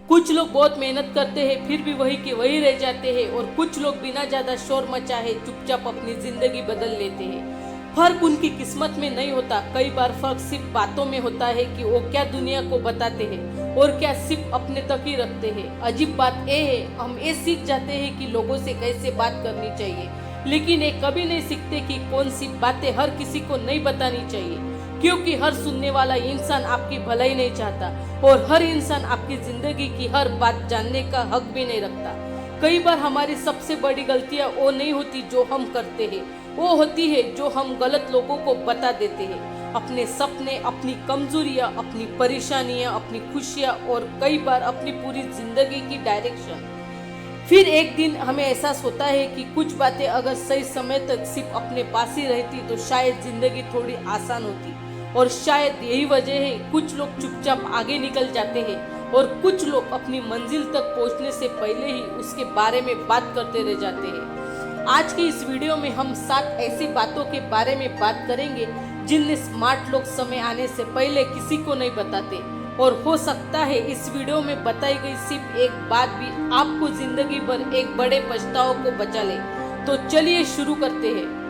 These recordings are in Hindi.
कुछ लोग बहुत मेहनत करते हैं फिर भी वही के वही रह जाते हैं और कुछ लोग बिना ज्यादा शोर मचाए चुपचाप अपनी जिंदगी बदल लेते हैं। फर्क उनकी किस्मत में नहीं होता, कई बार फर्क सिर्फ बातों में होता है कि वो क्या दुनिया को बताते हैं और क्या सिर्फ अपने तक ही रखते हैं। अजीब बात यह है, हम ये सीख जाते हैं कि लोगों से कैसे बात करनी चाहिए, लेकिन ये कभी नहीं सीखते कि कौन सी बातें हर किसी को नहीं बतानी चाहिए, क्योंकि हर सुनने वाला इंसान आपकी भलाई नहीं चाहता और हर इंसान आपकी जिंदगी की हर बात जानने का हक भी नहीं रखता। कई बार हमारी सबसे बड़ी गलतियां वो नहीं होती जो हम करते हैं, वो होती है जो हम गलत लोगों को बता देते हैं। अपने सपने, अपनी कमजोरियां, अपनी परेशानियां, अपनी खुशियां और कई बार अपनी पूरी जिंदगी की डायरेक्शन। फिर एक दिन हमें एहसास होता है कि कुछ बातें अगर सही समय तक सिर्फ अपने पास ही रहती तो शायद जिंदगी थोड़ी आसान होती। और शायद यही वजह है कुछ लोग चुपचाप आगे निकल जाते हैं और कुछ लोग अपनी मंजिल तक पहुंचने से पहले ही उसके बारे में बात करते रह जाते हैं। आज की इस वीडियो में हम 7 ऐसी बातों के बारे में बात करेंगे जिन्हें स्मार्ट लोग समय आने से पहले किसी को नहीं बताते, और हो सकता है इस वीडियो में बताई गई सिर्फ एक बात भी आपको जिंदगी भर एक बड़े पछतावे को बचा ले। तो चलिए शुरू करते हैं।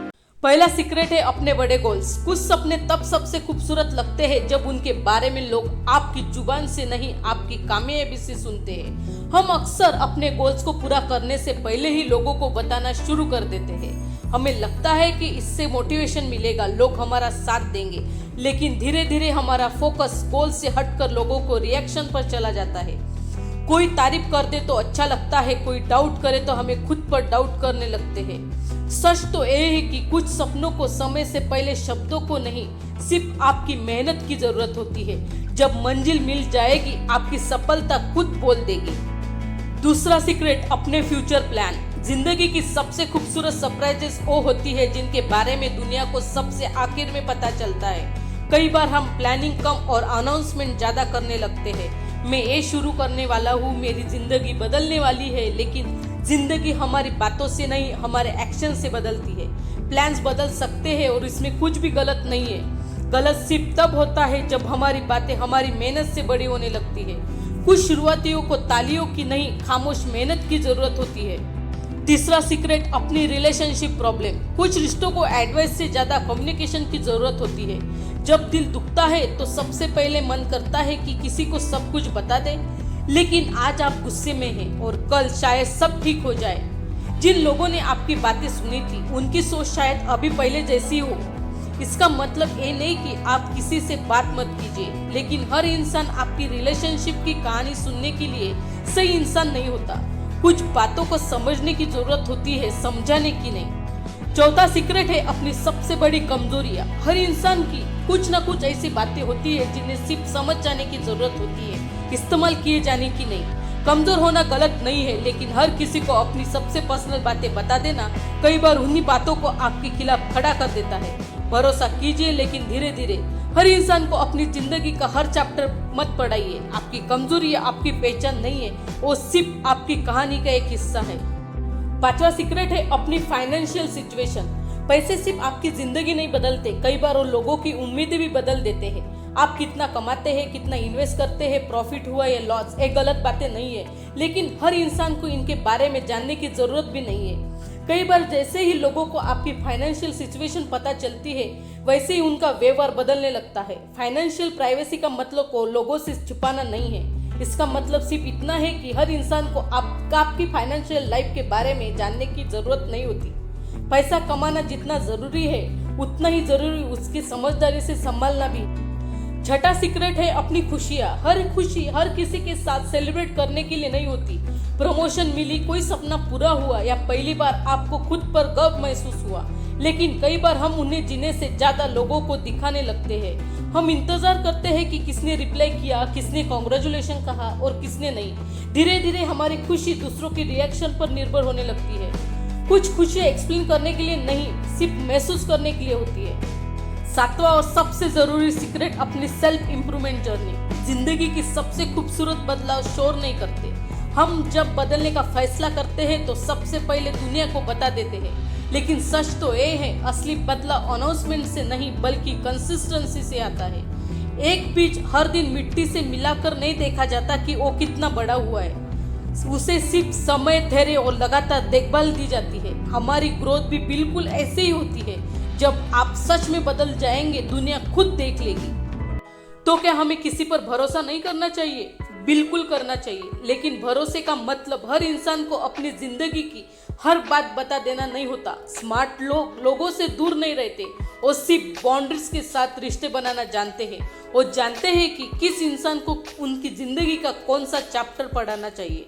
पहला सीक्रेट है अपने बड़े गोल्स। कुछ सपने तब सबसे खूबसूरत लगते हैं जब उनके बारे में लोग आपकी जुबान से नहीं आपकी कामयाबी से सुनते हैं। हम अक्सर अपने गोल्स को पूरा करने से पहले ही लोगों को बताना शुरू कर देते हैं। हमें लगता है कि इससे मोटिवेशन मिलेगा, लोग हमारा साथ देंगे, लेकिन धीरे धीरे हमारा फोकस गोल से हटकर लोगों को रिएक्शन पर चला जाता है। कोई तारीफ कर दे तो अच्छा लगता है, कोई डाउट करे तो हमें खुद पर डाउट करने लगते हैं। सच तो यह है कि कुछ सपनों को समय से पहले शब्दों को नहीं, सिर्फ आपकी मेहनत की जरूरत होती है। जब मंजिल मिल जाएगी आपकी सफलता खुद बोल देगी। दूसरा सीक्रेट अपने फ्यूचर प्लान। जिंदगी की सबसे खूबसूरत सरप्राइजेस वो होती है जिनके बारे में दुनिया को सबसे आखिर में पता चलता है। कई बार हम प्लानिंग कम और अनाउंसमेंट ज्यादा करने लगते हैं। मैं ये शुरू करने वाला हूँ, मेरी जिंदगी बदलने वाली है, लेकिन जिंदगी हमारी बातों से नहीं हमारे एक्शन से बदलती है। प्लान्स बदल सकते हैं और इसमें कुछ भी गलत नहीं है। गलत सिर्फ तब होता है जब हमारी बातें हमारी मेहनत से बड़ी होने लगती है। कुछ शुरुआतियों को तालियों की नहीं खामोश मेहनत की जरूरत होती है। तीसरा सीक्रेट अपनी रिलेशनशिप प्रॉब्लम। कुछ रिश्तों को एडवाइस से ज्यादा कम्युनिकेशन की जरूरत होती है। जब दिल दुखता है तो सबसे पहले मन करता है कि किसी को सब कुछ बता दे, लेकिन आज आप गुस्से में हैं और कल शायद सब ठीक हो जाए। जिन लोगों ने आपकी बातें सुनी थी उनकी सोच शायद अभी पहले जैसी हो। इसका मतलब ये नहीं कि आप किसी से बात मत कीजिए, लेकिन हर इंसान आपकी रिलेशनशिप की कहानी सुनने के लिए सही इंसान नहीं होता। कुछ बातों को समझने की जरूरत होती है, समझाने की नहीं। चौथा सीक्रेट है अपनी सबसे बड़ी कमजोरियां। हर इंसान की कुछ ना कुछ ऐसी बातें होती है जिन्हें सिर्फ समझ जाने की जरूरत होती है, इस्तेमाल किए जाने की नहीं। कमजोर होना गलत नहीं है, लेकिन हर किसी को अपनी सबसे पर्सनल बातें बता देना कई बार उन्हीं बातों को आपके खिलाफ खड़ा कर देता है। भरोसा कीजिए, लेकिन धीरे धीरे। हर इंसान को अपनी जिंदगी का हर चैप्टर मत पढ़ाइए। आपकी कमजोरियां आपकी पहचान नहीं है, वो सिर्फ आपकी कहानी का एक हिस्सा है। पांचवा सीक्रेट है अपनी फाइनेंशियल सिचुएशन। पैसे सिर्फ आपकी जिंदगी नहीं बदलते, कई बार वो लोगों की उम्मीदें भी बदल देते हैं। आप कितना कमाते हैं, कितना इन्वेस्ट करते हैं, प्रॉफिट हुआ या लॉस, ये गलत बातें नहीं है, लेकिन हर इंसान को इनके बारे में जानने की जरूरत भी नहीं है। कई बार जैसे ही लोगों को आपकी फाइनेंशियल सिचुएशन पता चलती है, वैसे ही उनका व्यवहार बदलने लगता है। फाइनेंशियल प्राइवेसी का मतलब को लोगों से छुपाना नहीं है। इसका मतलब सिर्फ इतना है कि हर इंसान को आपकी फाइनेंशियल लाइफ के बारे में जानने की जरूरत नहीं होती। पैसा कमाना जितना जरूरी है उतना ही जरूरी उसकी समझदारी से संभालना भी। छठा सीक्रेट है अपनी खुशियाँ। हर खुशी हर किसी के साथ सेलिब्रेट करने के लिए नहीं होती। प्रमोशन मिली, कोई सपना पूरा हुआ या पहली बार आपको खुद पर गर्व महसूस हुआ, लेकिन कई बार हम उन्हें जीने से ज्यादा लोगों को दिखाने लगते हैं। हम इंतजार करते हैं कि किसने रिप्लाई किया, किसने कांग्रेचुलेशन कहा और किसने नहीं। धीरे धीरे हमारी खुशी दूसरों की रिएक्शन पर निर्भर होने लगती है। कुछ खुशियाँ एक्सप्लेन करने के लिए नहीं, सिर्फ महसूस करने के लिए होती है। सातवां और सबसे जरूरी सीक्रेट अपनी सेल्फ इम्प्रूवमेंट जर्नी। जिंदगी की सबसे खूबसूरत बदलाव शोर नहीं करते। हम जब बदलने का फैसला करते हैं तो सबसे पहले दुनिया को बता देते हैं, लेकिन सच तो ये है असली बदलाव अनाउंसमेंट से नहीं बल्कि कंसिस्टेंसी से आता है। एक बीज हर दिन मिट्टी से मिलाकर नहीं देखा जाता कि वो कितना बड़ा हुआ है। उसे सिर्फ समय, धैर्य और लगातार देखभाल दी जाती है। हमारी ग्रोथ भी बिल्कुल ऐसे ही होती है। जब आप सच में बदल जाएंगे, दुनिया खुद देख लेगी। तो क्या हमें किसी पर भरोसा नहीं करना चाहिए? बिल्कुल करना चाहिए, लेकिन भरोसे का मतलब हर इंसान को अपनी जिंदगी की हर बात बता देना नहीं होता। स्मार्ट लोग लोगों से दूर नहीं रहते, वो सिर्फ बाउंड्रीज के साथ रिश्ते बनाना जानते हैं। वो जानते हैं कि किस इंसान को उनकी जिंदगी का कौन सा चैप्टर पढ़ाना चाहिए।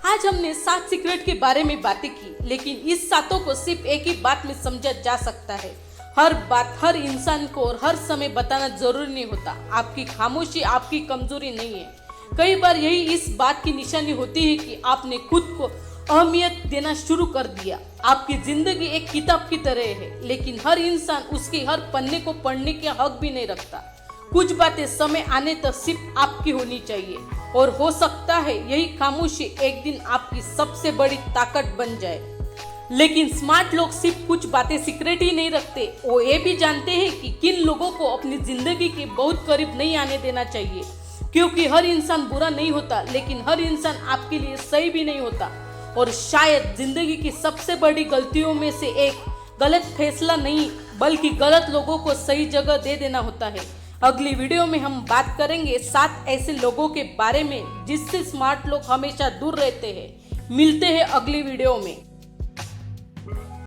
आज हमने 7 सीक्रेट के बारे में बातें की, लेकिन इस सातों को सिर्फ एक ही बात में समझा जा सकता है। हर बात हर इंसान को और हर समय बताना जरूरी नहीं होता। आपकी खामोशी आपकी कमजोरी नहीं है। कई बार यही इस बात की निशानी होती है कि आपने खुद को अहमियत देना शुरू कर दिया। आपकी जिंदगी एक किताब की तरह है, लेकिन हर इंसान उसके हर पन्ने को पढ़ने के हक भी नहीं रखता। कुछ बातें समय आने तक सिर्फ आपकी होनी चाहिए, और हो सकता है यही खामोशी एक दिन आपकी सबसे बड़ी ताकत बन जाए। लेकिन स्मार्ट लोग सिर्फ कुछ बातें सीक्रेट ही नहीं रखते, वो ये भी जानते हैं कि किन लोगों को अपनी जिंदगी के बहुत करीब नहीं आने देना चाहिए। क्योंकि हर इंसान बुरा नहीं होता, लेकिन हर इंसान आपके लिए सही भी नहीं होता। और शायद जिंदगी की सबसे बड़ी गलतियों में से एक गलत फैसला नहीं, बल्कि गलत लोगों को सही जगह दे देना होता है। अगली वीडियो में हम बात करेंगे 7 ऐसे लोगों के बारे में जिससे स्मार्ट लोग हमेशा दूर रहते हैं। मिलते हैं अगली वीडियो में।